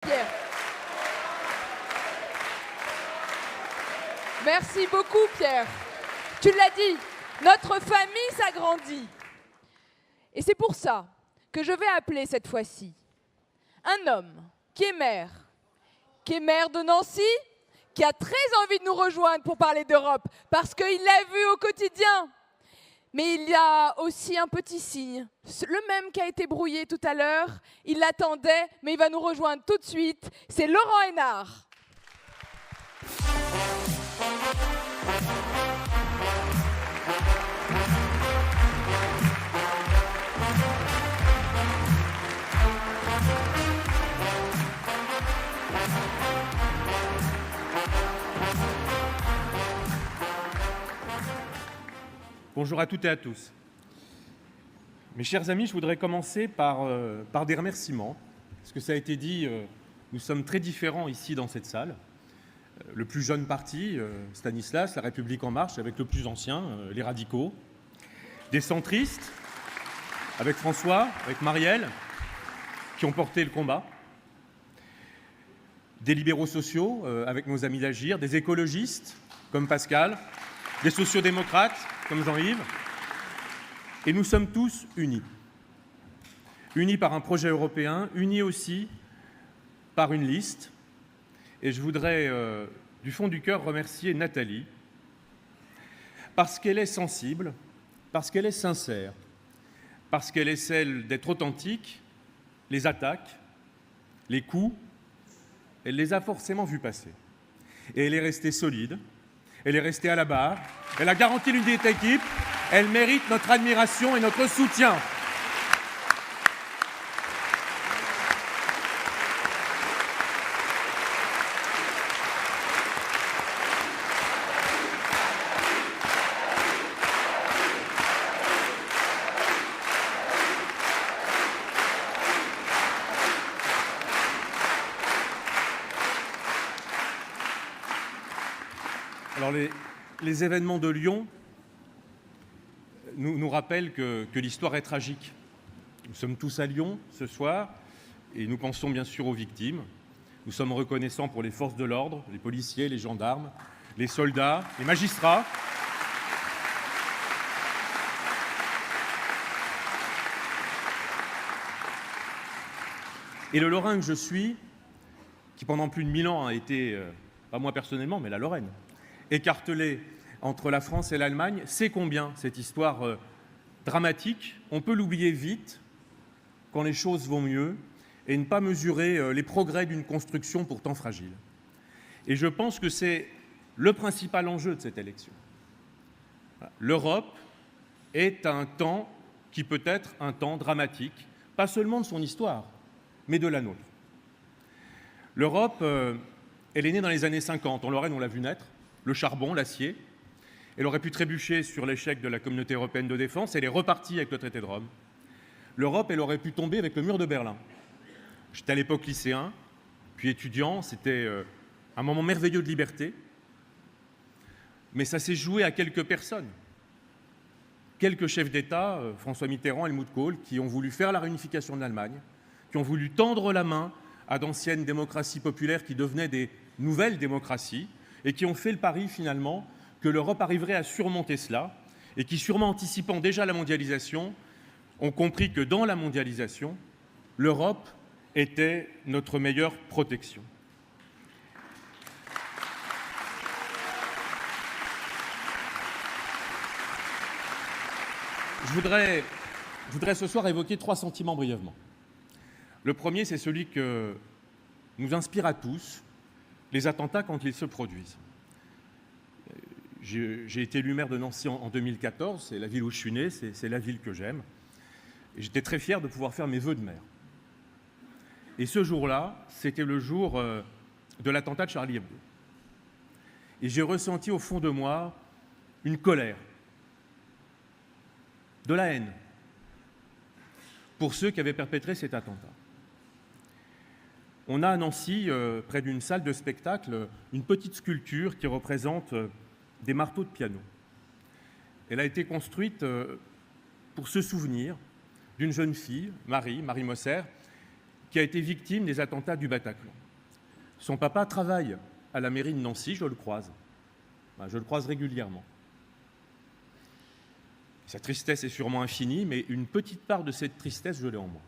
Pierre. Merci beaucoup, Pierre. Tu l'as dit, notre famille s'agrandit. Et c'est pour ça que je vais appeler cette fois-ci un homme qui est maire de Nancy, qui a très envie de nous rejoindre pour parler d'Europe, parce qu'il l'a vu au quotidien. Mais il y a aussi un petit signe, le même qui a été brouillé tout à l'heure. Il l'attendait, mais il va nous rejoindre tout de suite. C'est Laurent Hénart. Bonjour à toutes et à tous. Mes chers amis, je voudrais commencer par des remerciements. Parce que ça a été dit, nous sommes très différents ici dans cette salle. Le plus jeune parti, Stanislas, La République En Marche, avec le plus ancien, les radicaux. Des centristes, avec François, avec Marielle, qui ont porté le combat. Des libéraux sociaux, avec nos amis d'Agir. Des écologistes, comme Pascal. Des sociodémocrates, comme Jean-Yves. Et nous sommes tous unis. Unis par un projet européen, unis aussi par une liste. Et je voudrais, du fond du cœur, remercier Nathalie, parce qu'elle est sensible, parce qu'elle est sincère, parce qu'elle est celle d'être authentique. Les attaques, les coups, elle les a forcément vus passer. Et elle est restée solide. Elle est restée à la barre, elle a garanti l'unité d'équipe, elle mérite notre admiration et notre soutien. Alors les événements de Lyon nous rappellent que l'histoire est tragique. Nous sommes tous à Lyon ce soir et nous pensons bien sûr aux victimes. Nous sommes reconnaissants pour les forces de l'ordre, les policiers, les gendarmes, les soldats, les magistrats. Et le Lorrain que je suis, qui pendant plus de 1000 ans a été, pas moi personnellement, mais la Lorraine, écartelé entre la France et l'Allemagne, sait combien cette histoire dramatique, on peut l'oublier vite quand les choses vont mieux et ne pas mesurer les progrès d'une construction pourtant fragile. Et je pense que c'est le principal enjeu de cette élection. L'Europe est un temps qui peut être un temps dramatique, pas seulement de son histoire, mais de la nôtre. L'Europe, elle est née dans les années 50. En Lorraine, on l'a vu naître. Le charbon, l'acier. Elle aurait pu trébucher sur l'échec de la communauté européenne de défense. Elle est repartie avec le traité de Rome. L'Europe, elle aurait pu tomber avec le mur de Berlin. J'étais à l'époque lycéen, puis étudiant. C'était un moment merveilleux de liberté. Mais ça s'est joué à quelques personnes. Quelques chefs d'État, François Mitterrand, Helmut Kohl, qui ont voulu faire la réunification de l'Allemagne, qui ont voulu tendre la main à d'anciennes démocraties populaires qui devenaient des nouvelles démocraties, et qui ont fait le pari finalement que l'Europe arriverait à surmonter cela, et qui, sûrement anticipant déjà la mondialisation, ont compris que dans la mondialisation, l'Europe était notre meilleure protection. Je voudrais ce soir évoquer 3 sentiments brièvement. Le premier, c'est celui que nous inspire à tous les attentats quand ils se produisent. J'ai été élu maire de Nancy en 2014, c'est la ville où je suis né, c'est la ville que j'aime. Et j'étais très fier de pouvoir faire mes vœux de maire. Et ce jour-là, c'était le jour de l'attentat de Charlie Hebdo. Et j'ai ressenti au fond de moi une colère, de la haine, pour ceux qui avaient perpétré cet attentat. On a à Nancy, près d'une salle de spectacle, une petite sculpture qui représente des marteaux de piano. Elle a été construite pour se souvenir d'une jeune fille, Marie Mosser, qui a été victime des attentats du Bataclan. Son papa travaille à la mairie de Nancy, je le croise. Je le croise régulièrement. Sa tristesse est sûrement infinie, mais une petite part de cette tristesse, je l'ai en moi.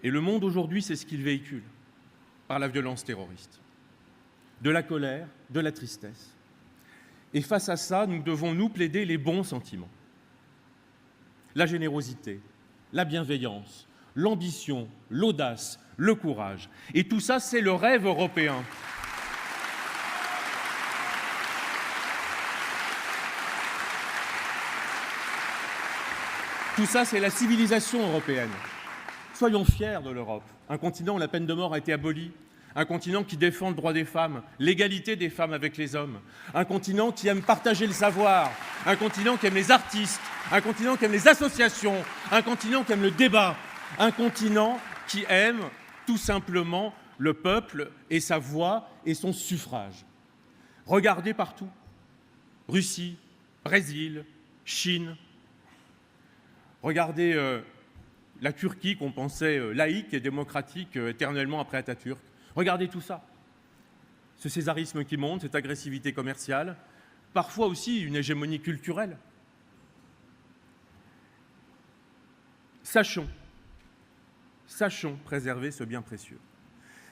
Et le monde aujourd'hui, c'est ce qu'il véhicule par la violence terroriste. De la colère, de la tristesse. Et face à ça, nous devons nous plaider les bons sentiments. La générosité, la bienveillance, l'ambition, l'audace, le courage. Et tout ça, c'est le rêve européen. Tout ça, c'est la civilisation européenne. Soyons fiers de l'Europe, un continent où la peine de mort a été abolie, un continent qui défend le droit des femmes, l'égalité des femmes avec les hommes, un continent qui aime partager le savoir, un continent qui aime les artistes, un continent qui aime les associations, un continent qui aime le débat, un continent qui aime tout simplement le peuple et sa voix et son suffrage. Regardez partout, Russie, Brésil, Chine. Regardez la Turquie qu'on pensait laïque et démocratique éternellement après Atatürk. Regardez tout ça. Ce césarisme qui monte, cette agressivité commerciale, parfois aussi une hégémonie culturelle. Sachons préserver ce bien précieux.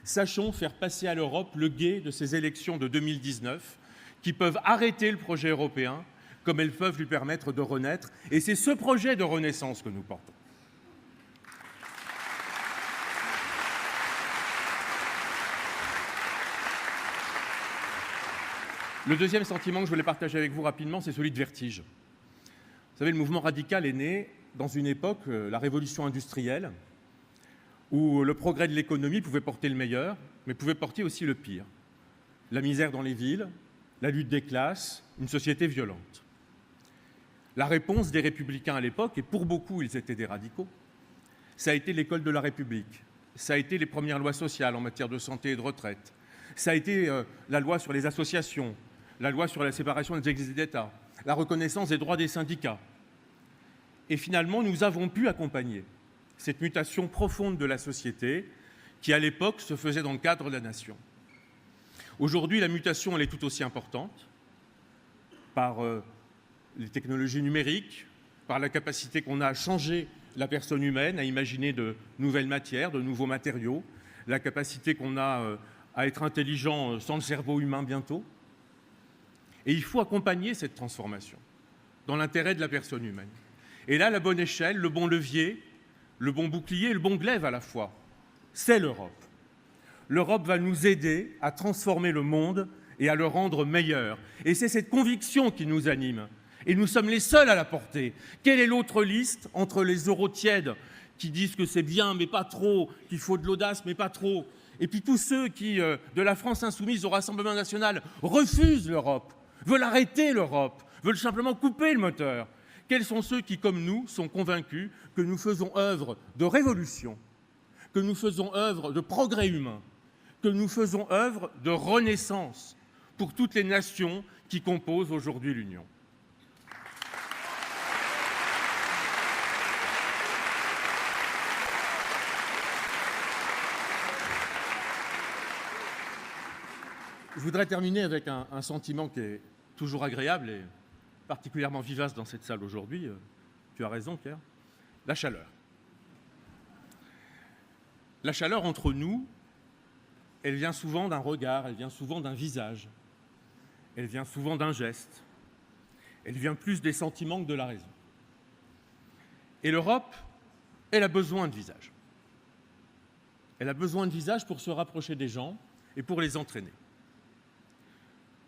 Sachons faire passer à l'Europe le gué de ces élections de 2019 qui peuvent arrêter le projet européen comme elles peuvent lui permettre de renaître. Et c'est ce projet de renaissance que nous portons. Le deuxième sentiment que je voulais partager avec vous rapidement, c'est celui de vertige. Vous savez, le mouvement radical est né dans une époque, la révolution industrielle, où le progrès de l'économie pouvait porter le meilleur, mais pouvait porter aussi le pire. La misère dans les villes, la lutte des classes, une société violente. La réponse des républicains à l'époque, et pour beaucoup ils étaient des radicaux, ça a été l'école de la République, ça a été les premières lois sociales en matière de santé et de retraite, ça a été la loi sur les associations, la loi sur la séparation des Églises et d'État, la reconnaissance des droits des syndicats. Et finalement, nous avons pu accompagner cette mutation profonde de la société qui, à l'époque, se faisait dans le cadre de la nation. Aujourd'hui, la mutation, elle est tout aussi importante par les technologies numériques, par la capacité qu'on a à changer la personne humaine, à imaginer de nouvelles matières, de nouveaux matériaux, la capacité qu'on a à être intelligent sans le cerveau humain bientôt. Et il faut accompagner cette transformation dans l'intérêt de la personne humaine. Et là, la bonne échelle, le bon levier, le bon bouclier et le bon glaive à la fois, c'est l'Europe. L'Europe va nous aider à transformer le monde et à le rendre meilleur. Et c'est cette conviction qui nous anime. Et nous sommes les seuls à la porter. Quelle est l'autre liste entre les eurotièdes qui disent que c'est bien mais pas trop, qu'il faut de l'audace mais pas trop, et puis tous ceux qui, de la France insoumise au Rassemblement national, refusent l'Europe, veulent arrêter l'Europe, veulent simplement couper le moteur. Quels sont ceux qui, comme nous, sont convaincus que nous faisons œuvre de révolution, que nous faisons œuvre de progrès humain, que nous faisons œuvre de renaissance pour toutes les nations qui composent aujourd'hui l'Union. Je voudrais terminer avec un sentiment qui est toujours agréable et particulièrement vivace dans cette salle aujourd'hui. Tu as raison, Pierre. La chaleur. La chaleur entre nous, elle vient souvent d'un regard, elle vient souvent d'un visage, elle vient souvent d'un geste, elle vient plus des sentiments que de la raison. Et l'Europe, elle a besoin de visage. Elle a besoin de visage pour se rapprocher des gens et pour les entraîner.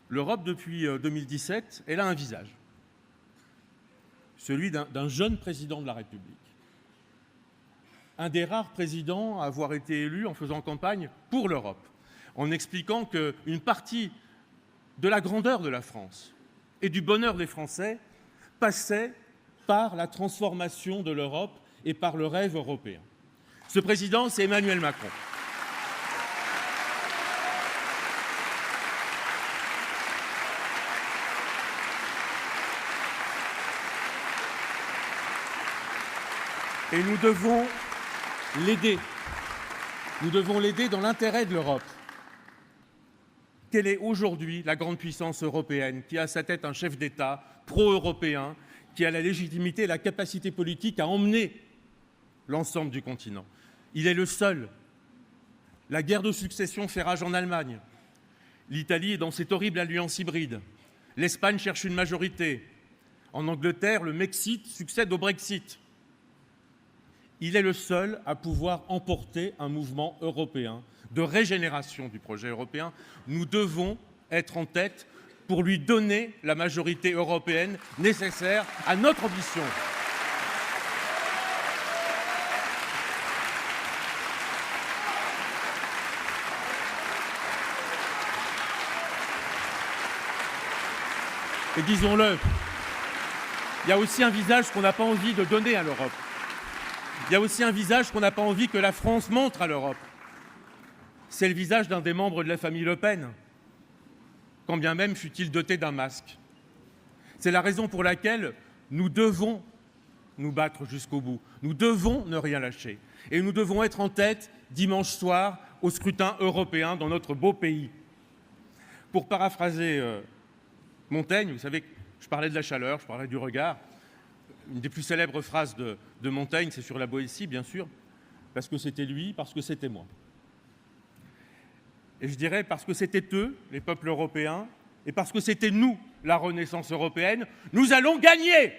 L'Europe, depuis 2017, elle a un visage, celui d'un jeune président de la République. Un des rares présidents à avoir été élu en faisant campagne pour l'Europe, en expliquant qu'une partie de la grandeur de la France et du bonheur des Français passait par la transformation de l'Europe et par le rêve européen. Ce président, c'est Emmanuel Macron. Et nous devons l'aider. Nous devons l'aider dans l'intérêt de l'Europe. Quelle est aujourd'hui la grande puissance européenne qui a à sa tête un chef d'État pro-européen, qui a la légitimité et la capacité politique à emmener l'ensemble du continent? Il est le seul. La guerre de succession fait rage en Allemagne. L'Italie est dans cette horrible alliance hybride. L'Espagne cherche une majorité. En Angleterre, le Mexit succède au Brexit. Il est le seul à pouvoir emporter un mouvement européen de régénération du projet européen. Nous devons être en tête pour lui donner la majorité européenne nécessaire à notre ambition. Et disons-le, il y a aussi un visage qu'on n'a pas envie de donner à l'Europe. Il y a aussi un visage qu'on n'a pas envie que la France montre à l'Europe. C'est le visage d'un des membres de la famille Le Pen, quand bien même fût-il doté d'un masque. C'est la raison pour laquelle nous devons nous battre jusqu'au bout. Nous devons ne rien lâcher. Et nous devons être en tête dimanche soir au scrutin européen dans notre beau pays. Pour paraphraser Montaigne, vous savez, je parlais de la chaleur, je parlais du regard. Une des plus célèbres phrases de Montaigne, c'est sur la Boétie, bien sûr, parce que c'était lui, parce que c'était moi. Et je dirais parce que c'était eux, les peuples européens, et parce que c'était nous, la Renaissance européenne, nous allons gagner!